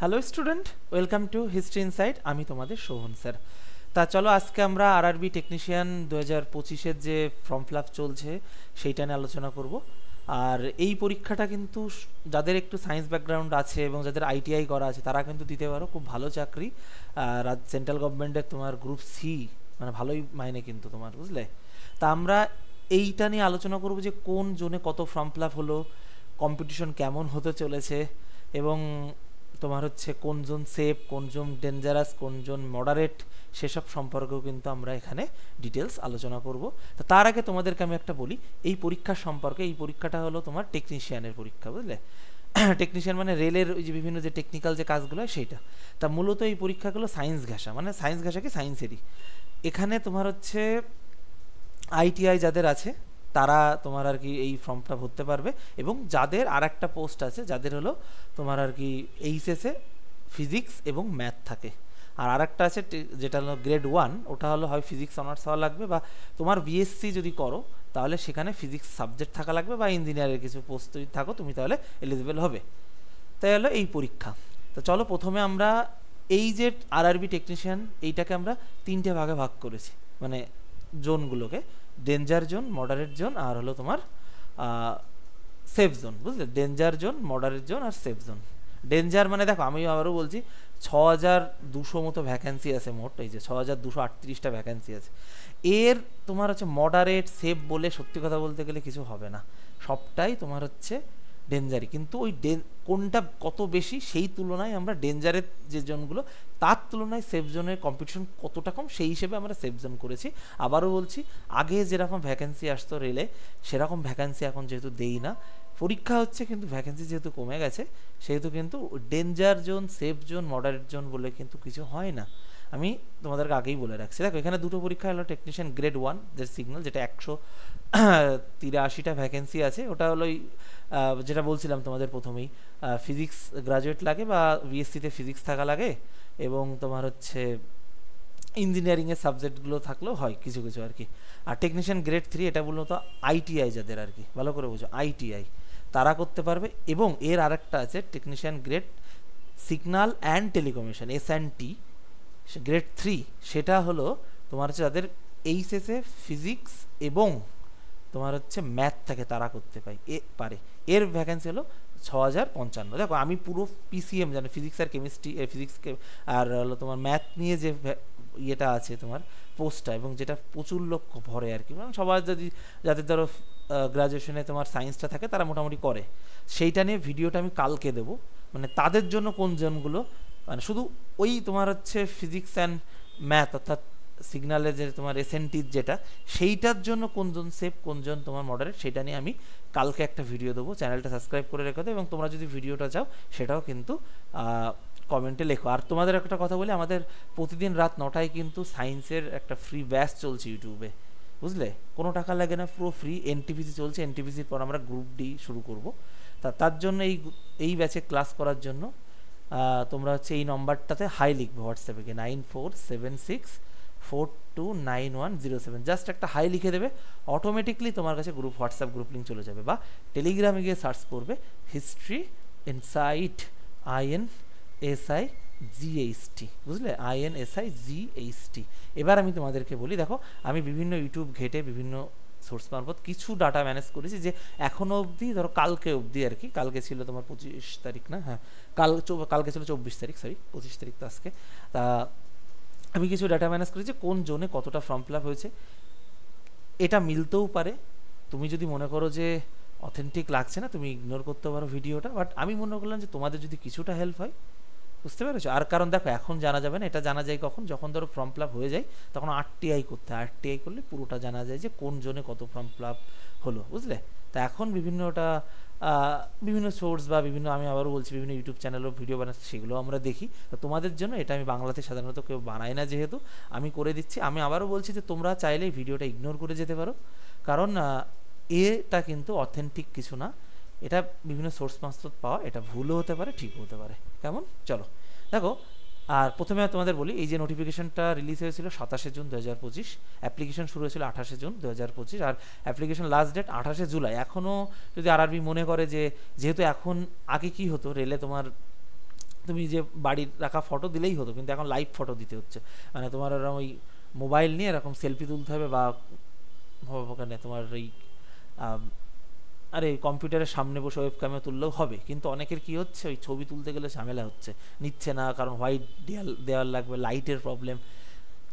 Hello student, welcome to history insight. আমি তোমাদের Sovan sir. তা চলো আজকে আমরা আরআরবি টেকনিশিয়ান 2025-এর যে ফর্ম ফিল আপ চলছে সেইটা নিয়ে আলোচনা করব। আর এই পরীক্ষাটা কিন্তু যাদের একটু সায়েন্স ব্যাকগ্রাউন্ড আছে এবং যাদের আইটিআই করা আছে তারা কিন্তু দিতে পারো, খুব ভালো চাকরি। আর সেন্ট্রাল গভর্নমেন্টের তোমার গ্রুপ সি, মানে ভালোই মাইনে কিন্তু তোমার, বুঝলে। তা আমরা এইটা নিয়ে আলোচনা করব যে কোন জোনে কত ফর্ম ফিল আপ হলো, কম্পিটিশন কেমন হতে চলেছে, এবং তোমার হচ্ছে কোন জোন সেফ, কোন জোন ডেঞ্জারাস, কোন জোন মডারেট, সেসব সম্পর্কেও কিন্তু আমরা এখানে ডিটেলস আলোচনা করব। তো তার আগে তোমাদেরকে আমি একটা বলি এই পরীক্ষার সম্পর্কে। এই পরীক্ষাটা হলো তোমার টেকনিশিয়ানের পরীক্ষা, বুঝলে। টেকনিশিয়ান মানে রেলের ওই যে বিভিন্ন যে টেকনিক্যাল যে কাজগুলো হয় সেইটা। তা মূলত এই পরীক্ষাগুলো সায়েন্স ঘেঁষা, মানে সায়েন্স ঘেঁষা কি সায়েন্সেরই। এখানে তোমার হচ্ছে আইটিআই যাদের আছে তারা তোমার আর কি এই ফর্মটা ভরতে পারবে, এবং যাদের আর একটা পোস্ট আছে যাদের হলো তোমার আর কি এইচএসে ফিজিক্স এবং ম্যাথ থাকে। আর আরেকটা আছে যেটা হলো গ্রেড 1, ওটা হলো হয় ফিজিক্স অনার্স হওয়া লাগবে, বা তোমার বিএসসি যদি করো তাহলে সেখানে ফিজিক্স সাবজেক্ট থাকা লাগবে, বা ইঞ্জিনিয়ারের কিছু পোস্ট যদি থাকো তুমি তাহলে এলিজিবল হবে। তাই হলো এই পরীক্ষা। তো চলো প্রথমে আমরা এই যে আরআরবি টেকনিশিয়ান এইটাকে আমরা তিনটে ভাগে ভাগ করেছি, মানে জোনগুলোকে: ডেঞ্জার জোন, মডারেট জোন, আর হলো তোমার সেফ জোন, বুঝলে। ডেঞ্জার জোন, মডারেট জোন আর সেফ জোন। ডেঞ্জার মানে দেখো, আমি আবারও বলছি, 6200 মতো ভ্যাকেন্সি আছে মোট, এই যে 6238টা ভ্যাকেন্সি আছে। এর তোমার হচ্ছে মডারেট সেফ বলে সত্যি কথা বলতে গেলে কিছু হবে না, সবটাই তোমার হচ্ছে ডেঞ্জারই। কিন্তু ওই কোনটা কত বেশি সেই তুলনায় আমরা ডেঞ্জারের যে জোনগুলো তার তুলনায় সেফ জোনের কম্পিটিশন কতটা কম সেই হিসেবে আমরা সেফ জোন করেছি। আবারও বলছি, আগে যেরকম ভ্যাকেন্সি আসতো রেলে সেরকম ভ্যাকেন্সি এখন যেহেতু দেই না, পরীক্ষা হচ্ছে কিন্তু ভ্যাকেন্সি যেহেতু কমে গেছে সেহেতু কিন্তু danger zone, safe zone, moderate zone বলে কিন্তু কিছু হয় না। আমি তোমাদেরকে আগেই বলে রাখছি। দেখো এখানে দুটো পরীক্ষা হলো টেকনিশিয়ান গ্রেড 1 যে সিগন্যাল, যেটা 183টা ভ্যাকেন্সি আছে। ওটা হলো যেটা বলছিলাম তোমাদের প্রথমেই, ফিজিক্স গ্রাজুয়েট লাগে বা বিএসসিতে ফিজিক্স থাকা লাগে, এবং তোমার হচ্ছে ইঞ্জিনিয়ারিংয়ের সাবজেক্টগুলো থাকলেও হয় কিছু কিছু আর কি। আর টেকনিশিয়ান গ্রেড 3 এটা মূলত আইটিআই যাদের আর কি, ভালো করে বোঝো, আইটিআই তারা করতে পারবে। এবং এর আরেকটা আছে technician grade signal and telecommunication, এস&টি গ্রেড 3, সেটা হলো তোমার হচ্ছে যাদের এইচএসে ফিজিক্স এবং তোমার হচ্ছে ম্যাথ থাকে তারা করতে পারে। এর ভ্যাকেন্সি হলো 6055। দেখো আমি পুরো পিসিএম জানি, ফিজিক্স আর কেমিস্ট্রি, ফিজিক্সকে আর হলো তোমার ম্যাথ নিয়ে যে ইয়েটা আছে তোমার পোস্টটা, এবং যেটা প্রচুর লোক ভরে আর কি, মানে সবার যদি যাদের ধরো গ্রাজুয়েশনে তোমার সায়েন্সটা থাকে তারা মোটামুটি করে, সেইটা নিয়ে ভিডিওটা আমি কালকে দেবো। মানে তাদের জন্য কোন জনগুলো, মানে শুধু ওই তোমার হচ্ছে ফিজিক্স অ্যান্ড ম্যাথ অর্থাৎ সিগন্যালে যে তোমার এসএনটির যেটা, সেইটার জন্য কোনজন সেফ কোনজন তোমার মডারেট, সেটা নিয়ে আমি কালকে একটা ভিডিও দেবো। চ্যানেলটা সাবস্ক্রাইব করে রেখো, এবং তোমরা যদি ভিডিওটা চাও সেটাও কিন্তু কমেন্টে লেখো। আর তোমাদের একটা কথা বলি, আমাদের প্রতিদিন রাত 9টায় কিন্তু সায়েন্সের একটা ফ্রি ব্যাচ চলছে ইউটিউবে, বুঝলে। কোনো টাকা লাগে না, পুরো ফ্রি। এনটিপিসি চলছে, এনটিপিসির পর আমরা গ্রুপ ডি শুরু করব। তার জন্য এই ব্যাচে ক্লাস করার জন্য তোমরা হচ্ছে এই নম্বরটাতে হাই লিখবে হোয়াটসঅ্যাপে গিয়ে, 9476429107। জাস্ট একটা হাই লিখে দেবে, অটোমেটিকলি তোমার কাছে হোয়াটসঅ্যাপ গ্রুপ লিঙ্ক চলে যাবে। বা টেলিগ্রামে গিয়ে সার্চ করবে হিস্ট্রি ইনসাইট, INSIGHT, বুঝলে, INSIGHT। এবার আমি তোমাদেরকে বলি, দেখো আমি বিভিন্ন ইউটিউব ঘেটে বিভিন্ন সোর্স মারফত কিছু ডাটা ম্যানেজ করেছি, যে এখনও অবধি ধরো কালকে অবধি আর কি, কালকে ছিল তোমার 25 তারিখ না, হ্যাঁ কালকে ছিল 24 তারিখ, সরি 25 তারিখ তো আজকে। তা আমি কিছু ডাটা ম্যানেজ করেছি কোন জোনে কতটা ফর্ম ফিল আপ হয়েছে। এটা মিলতেও পারে, তুমি যদি মনে করো যে অথেন্টিক লাগছে না তুমি ইগনোর করতে পারো ভিডিওটা, বাট আমি মনে করলাম যে তোমাদের যদি কিছুটা হেল্প হয়, বুঝতে পেরেছো। আর কারণ দেখো এখন জানা যাবে না, এটা জানা যায় কখন, যখন ধরো ফর্ম ফিল আপ হয়ে যায় তখন আরটিআই করতে হয়। আরটিআই করলে পুরোটা জানা যায় যে কোন জোনে কত ফর্ম ফিল আপ হলো, বুঝলে। তা এখন বিভিন্ন সোর্স বা বিভিন্ন, আমি আবারও বলছি, বিভিন্ন ইউটিউব চ্যানেলও ভিডিও বানাচ্ছে, সেগুলো আমরা দেখি। তো তোমাদের জন্য এটা আমি বাংলাতে সাধারণত কেউ বানায় না, যেহেতু আমি করে দিচ্ছি। আমি আবারও বলছি যে তোমরা চাইলে ভিডিওটা ইগনোর করে যেতে পারো, কারণ এটা কিন্তু অথেন্টিক কিছু না, এটা বিভিন্ন সোর্স মারফত পাওয়া, এটা ভুলও হতে পারে ঠিকও হতে পারে। কেমন, চলো দেখো। আর প্রথমে তোমাদের বলি, এই যে নোটিফিকেশনটা রিলিজ হয়েছিল 27 জুন 2025, অ্যাপ্লিকেশন শুরু হয়েছিল 28 জুন 2025, আর অ্যাপ্লিকেশন লাস্ট ডেট 28 জুলাই। এখনও যদি আরআরবি মনে করে যে, যেহেতু এখন আগে কি হতো রেলে তোমার তুমি যে বাড়ির রাখা ফটো দিলেই হতো, কিন্তু এখন লাইভ ফটো দিতে হচ্ছে, মানে তোমার ওরকম ওই মোবাইল নিয়ে এরকম সেলফি তুলতে হবে, বা ওখানে তোমার ওই আরে কম্পিউটারের সামনে বসে ওয়েব ক্যামেরা তুললেও হবে, কিন্তু অনেকের কি হচ্ছে ওই ছবি তুলতে গেলে ঝামেলা হচ্ছে, নিচ্ছে না, কারণ হোয়াইট দেওয়াল লাগবে, লাইটের প্রবলেম,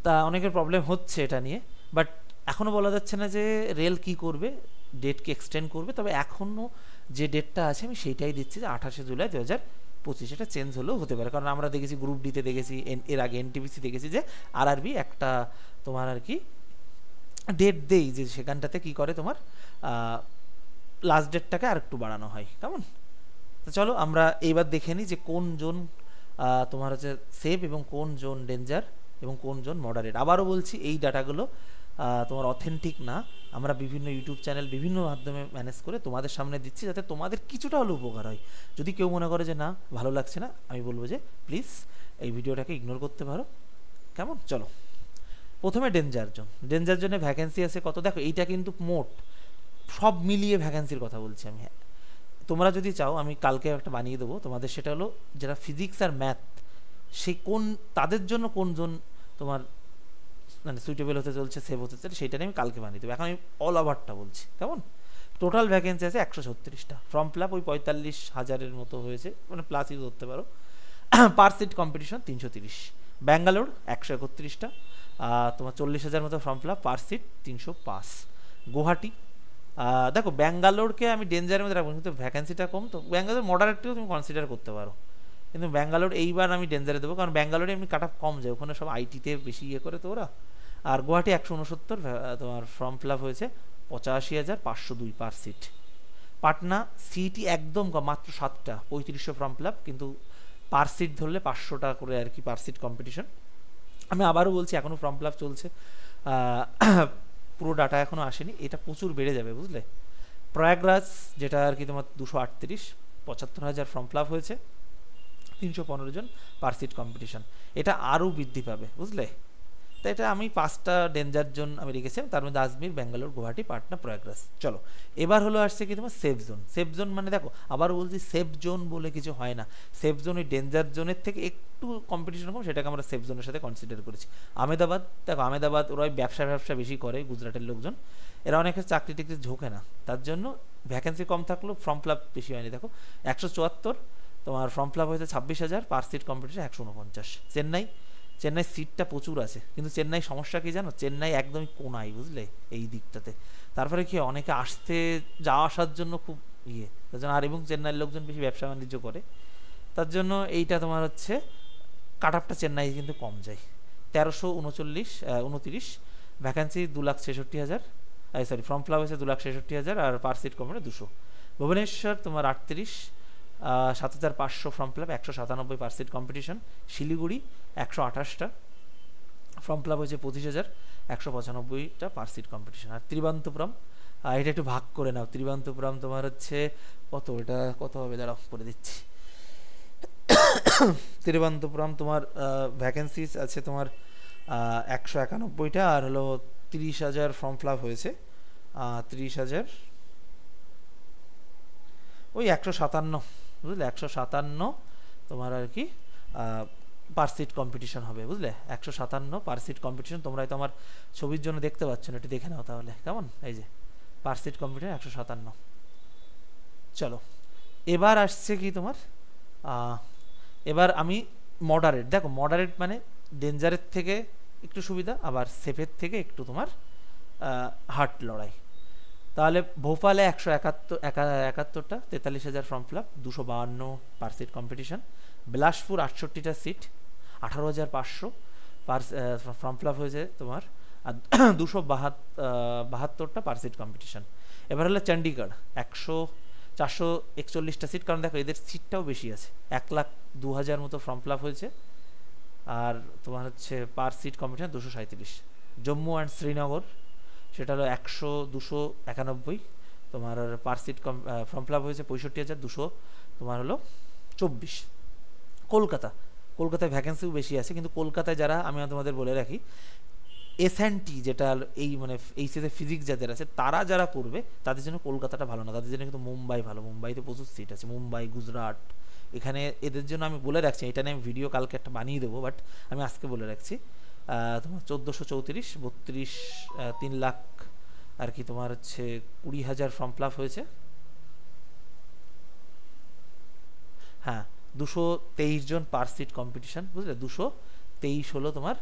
তা অনেকের প্রবলেম হচ্ছে এটা নিয়ে। বাট এখনও বলা যাচ্ছে না যে রেল কি করবে, ডেটকে এক্সটেন্ড করবে, তবে এখনও যে ডেটটা আছে আমি সেইটাই দিচ্ছি যে 28শে জুলাই 2025। এটা চেঞ্জ হলেও হতে পারে, কারণ আমরা দেখেছি গ্রুপ ডিতে দেখেছি, এর আগে এনটিপিসি দেখেছি যে আরআরবি একটা তোমার আর কি ডেট দেই, যে সেখানটাতে কি করে তোমার লাস্ট ডেটটাকে আর একটু বাড়ানো হয়, কেমন? তো চলো আমরা এইবার দেখে নিই যে কোন জোন তোমার হচ্ছে সেফ এবং কোন জোন ডেঞ্জার এবং কোন জোন মডারেট। আবারও বলছি, এই ডাটাগুলো তোমার অথেন্টিক না, আমরা বিভিন্ন ইউটিউব চ্যানেল বিভিন্ন মাধ্যমে ম্যানেজ করে তোমাদের সামনে দিচ্ছি, যাতে তোমাদের কিছুটা হলেও উপকার হয়। যদি কেউ মনে করে যে না ভালো লাগছে না, আমি বলবো যে প্লিজ এই ভিডিওটাকে ইগনোর করতে পারো, কেমন? চলো প্রথমে ডেঞ্জার জোন। ডেঞ্জার জোনে ভ্যাকেন্সি আছে কত দেখো, এইটা কিন্তু মোট সব মিলিয়ে ভ্যাকেন্সির কথা বলছি আমি। হ্যাঁ, তোমরা যদি চাও আমি কালকে একটা বানিয়ে দেবো তোমাদের, সেটা হলো যারা ফিজিক্স আর ম্যাথ, সেই কোন তাদের জন্য কোন জোন তোমার মানে সুইটেবল হতে চলছে, সেভ হতে চলছে, সেইটা নিয়ে আমি কালকে বানিয়ে দেবো। এখন আমি অল ওভারটা বলছি, কেমন? টোটাল ভ্যাকেন্সি আছে 136টা, ফর্ম ফিল আপ ওই 45,000-এর মতো হয়েছে, মানে প্লাসই ধরতে পারো। পার সিট কম্পিটিশন 330। ব্যাঙ্গালোর 131টা, তোমার 40,000 মতো form fill up, per seat 305। Guwahati দেখো, ব্যাঙ্গালোরকে আমি ডেঞ্জারের মধ্যে রাখবো, কিন্তু ভ্যাকেন্সিটা কম, তো ব্যাঙ্গালোর মডারেটকেও তুমি কনসিডার করতে পারো, কিন্তু ব্যাঙ্গালোর এইবার আমি ডেঞ্জারে দেবো, কারণ ব্যাঙ্গালোরে এমনি কাট অফ কম যায়, ওখানে সব আইটিতে বেশি ইয়ে করে তো ওরা। আর গুয়াহাটি 169 তোমার ফর্ম ফিল আপ হয়েছে, 85,502 পার সিট। পাটনা সিটি একদম কম, মাত্র 7টা, 3500 ফর্ম ফিল আপ, কিন্তু পার সিট ধরলে 500টা করে আর কি পার সিট কম্পিটিশন। আমি আবারও বলছি, এখনও ফর্ম ফিল আপ চলছে, পুরো ডাটা এখনও আসেনি, এটা প্রচুর বেড়ে যাবে, বুঝলে। প্রয়াগরাজ যেটা আর কি তোমার 238, 75,000 ফর্ম ফিল আপ হয়েছে, 315 জন পার সিট কম্পিটিশন, এটা আরও বৃদ্ধি পাবে, বুঝলে। তো এটা আমি 5টা ডেঞ্জার জোন আমি রেখেছিলাম, তার মধ্যে আজমির, ব্যাঙ্গালোর, গুয়াহাটি, পাটনা, প্রয়াগরাজ। চলো এবার হলো আসছে কি তোমার সেফ জোন। সেফ জোন মানে দেখো, আবারও বলছি, সেফ জোন বলে কিছু হয় না, সেফ জোন ওই ডেঞ্জার জোনের থেকে একটু কম্পিটিশন কম, সেটাকে আমরা সেফ জোনের সাথে কনসিডার করেছি। আহমেদাবাদ দেখো, আহমেদাবাদ ওরা ওই ব্যবসা বেশি করে, গুজরাটের লোকজন, এরা অনেকের চাকরি টাকরি ঝোঁকে না, তার জন্য ভ্যাকেন্সি কম থাকলেও ফর্ম ফিল আপ বেশি হয়নি। দেখো 174 তোমার ফর্ম ফিল আপ হয়েছে, 26,000 পার সিট কম্পিটিশন 149। চেন্নাই সিটটা প্রচুর আছে, কিন্তু চেন্নাই সমস্যা কি জানো, চেন্নাই একদমই কোনায়, বুঝলে, এই দিকটাতে। তারপরে কি অনেকে আসতে যাওয়া আসার জন্য খুব তার জন্য, আর এবং চেন্নাইয়ের লোকজন বেশি ব্যবসা বাণিজ্য করে, তার জন্য এইটা তোমার হচ্ছে কাট আপটা চেন্নাই কিন্তু কম যায়। 1329 vacancy 2,66,000, sorry form fill up হয়েছে 2,66,000, আর পার সিট কম্পিটিশন 200। ভুবনেশ্বর তোমার 38, 7,500 form fill up, 197 per seat competition. Siliguri 128টা, ফর্ম ফিল আপ হয়েছে 25,000, 195টা পার সিট কম্পিটিশন। আর ত্রিবান্তপুরম, এটা একটু ভাগ করে নাও, ত্রিবান্তপুরম তোমার হচ্ছে কত, এটা কত হবে দাঁড়াও করে দিচ্ছি। ত্রিবান্তপুরম তোমার ভ্যাকেন্সিস আছে তোমার 191টা, আর হলো 30,000 ফর্ম ফিল আপ হয়েছে, 30,000 ওই 157, বুঝলে, 157 তোমার আর কি পার সিট কম্পিটিশন হবে, বুঝলে, 157 পার সিট কম্পিটিশন। তোমরা হয়তো আমার ছবির জন্য দেখতে পাচ্ছ না, একটু দেখে নাও তাহলে, কেমন? এই যে পার সিট কম্পিটিশন 157। চলো এবার আসছে কি তোমার, এবার আমি মডারেট। দেখো মডারেট মানে ডেঞ্জারের থেকে একটু সুবিধা, আবার সেফের থেকে একটু তোমার হার্ট লড়াই। তাহলে ভোপালে 171টা, 43,000 ফর্ম ফিল আপ, 252 পার সিট কম্পিটিশন। বিলাসপুর 68টা সিট, 18,500 পার ফর্ম ফিল আপ হয়েছে তোমার, আর 272টা পার সিট কম্পিটিশন। এবার হলো চণ্ডীগড় 441টা সিট, কারণ দেখো এদের সিটটাও বেশি আছে, 1,02,000 মতো ফর্ম ফিল আপ হয়েছে, আর তোমার হচ্ছে per seat competition 237। Jammu and Srinagar সেটা হলো 291 তোমার, per seat form fill up হয়েছে 65,200 তোমার হলো 24। কলকাতায় ভ্যাকেন্সিও বেশি আছে, কিন্তু কলকাতায় যারা, আমি তোমাদের বলে রাখি, এসএনটি যেটা এই মানে এইচএসে ফিজিক্স যাদের আছে, তারা যারা করবে তাদের জন্য কলকাতাটা ভালো না, তাদের জন্য কিন্তু মুম্বাই ভালো। মুম্বাইতে প্রচুর সিট আছে, মুম্বাই, গুজরাট, এখানে এদের জন্য আমি বলে রাখছি, এটা নিয়ে আমি ভিডিও কালকে একটা বানিয়ে দেবো, বাট আমি আজকে বলে রাখছি তোমার 1434 32 3 লাখ আর কি তোমার হচ্ছে 20,000 ফর্ম ফিল আপ হয়েছে। হ্যাঁ, 223 জন পার সিট কম্পিটিশন, বুঝলে? 223 হলো তোমার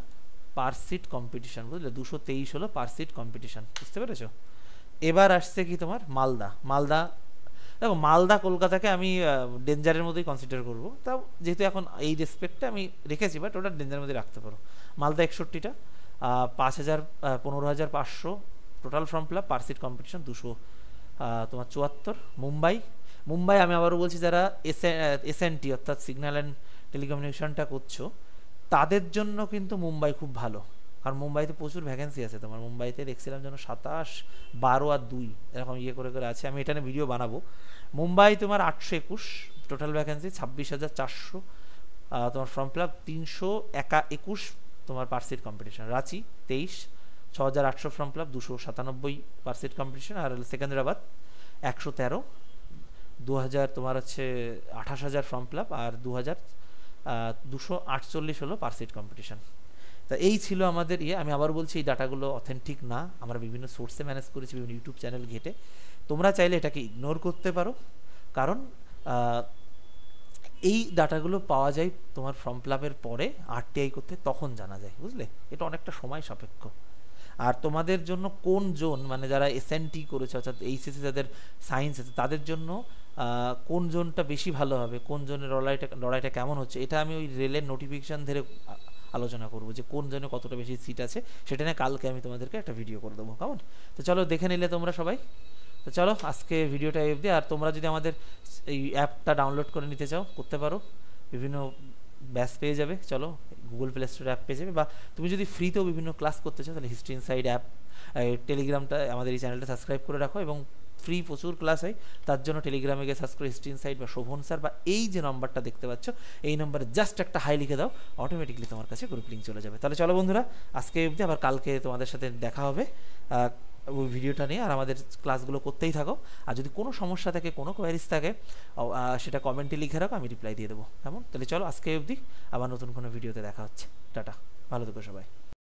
পার সিট কম্পিটিশন, বুঝলে? 223 হলো পার সিট কম্পিটিশন, বুঝতে পেরেছো? এবার আসছে কি তোমার মালদা। দেখো, মালদা কলকাতাকে আমি ডেঞ্জারের মধ্যেই কনসিডার করবো, তাও যেহেতু এখন এই রেসপেক্টে আমি রেখেছি, বাট ওটা ডেঞ্জারের মধ্যে রাখতে পারো। মালদা 61টা, 5,000 15,500 total form fill up, per seat competition 200 তোমার 74। মুম্বাই আমি আবারও বলছি, যারা এসএনটি অর্থাৎ সিগন্যাল অ্যান্ড টেলিকমিউনিকেশনটা করছো তাদের জন্য কিন্তু মুম্বাই খুব ভালো, কারণ মুম্বাইতে প্রচুর ভ্যাকেন্সি আছে। তোমার মুম্বাইতে দেখছিলাম যেন 27, 12 আর 2 এরকম করে আছে। আমি এটা নিয়ে ভিডিও বানাবো। মুম্বাই তোমার 821 টোটাল ভ্যাকেন্সি, 26,400 তোমার ফর্ম ফিল আপ, 321 তোমার per seat competition. Ranchi 23, 6,800 form fill up, 297 per seat competition. আর সেকেন্দ্রাবাদ 113, 2,000 তোমার হচ্ছে 28,000 ফর্ম ফিল আপ, আর 248 হলো পার সিট কম্পিটিশন। তা এই ছিল আমাদের আমি আবার বলছি, এই ডাটাগুলো অথেন্টিক না, আমরা বিভিন্ন সোর্সে ম্যানেজ করেছি, বিভিন্ন ইউটিউব চ্যানেল ঘেটে। তোমরা চাইলে এটাকে ইগনোর করতে পারো, কারণ এই ডাটাগুলো পাওয়া যায় তোমার ফর্ম ফিল আপের পরে আরটিআই করতে, তখন জানা যায়, বুঝলে? এটা অনেকটা সময় সাপেক্ষ। আর তোমাদের জন্য কোন জোন, মানে যারা এসএনটি করেছে অর্থাৎ এইচএসসি যাদের সায়েন্স আছে, তাদের জন্য কোন জোনটা বেশি ভালো হবে, কোন জোনের লড়াইটা কেমন হচ্ছে, এটা আমি ওই রেলের নোটিফিকেশান ধরে আলোচনা করবো, যে কোন জনে কতটা বেশি সিট আছে, সেটা নিয়ে কালকে আমি তোমাদেরকে একটা ভিডিও করে দেবো, কেমন? তো চলো দেখে নিলে তোমরা সবাই। তো চলো আজকে ভিডিওটা অবধি। আর তোমরা যদি আমাদের এই অ্যাপটা ডাউনলোড করে নিতে চাও, করতে পারো, বিভিন্ন ব্যাচ পেয়ে যাবে। চলো, গুগল প্লে স্টোর অ্যাপ পেয়ে যাবে, বা তুমি যদি ফ্রিতেও বিভিন্ন ক্লাস করতে চাও, তাহলে হিস্ট্রি ইনসাইড অ্যাপ, টেলিগ্রামটা আমাদের এই চ্যানেলটা সাবস্ক্রাইব করে রাখো, এবং ফ্রি প্রচুর ক্লাস হয়। তার জন্য টেলিগ্রামে গিয়ে সার্চ করে হিস্ট্রি ইনসাইড বা শোভন স্যার, বা এই যে নাম্বারটা দেখতে পাচ্ছ, এই নাম্বারে জাস্ট একটা হাই লিখে দাও, অটোমেটিকলি তোমার কাছে গ্রুপ লিঙ্ক চলে যাবে। তাহলে চলো বন্ধুরা, আজকে অবধি, আবার কালকে তোমাদের সাথে দেখা হবে ওই ভিডিওটা নিয়ে। আর আমাদের ক্লাসগুলো করতেই থাকো, আর যদি কোনো সমস্যা থাকে, কোনো কোয়ারিজ থাকে, সেটা কমেন্টে লিখে রাখো, আমি রিপ্লাই দিয়ে দেবো, কেমন? তাহলে চলো আজকে অবধি, আবার নতুন কোনো ভিডিওতে দেখা হচ্ছে। টাটা, ভালো থেকো সবাই।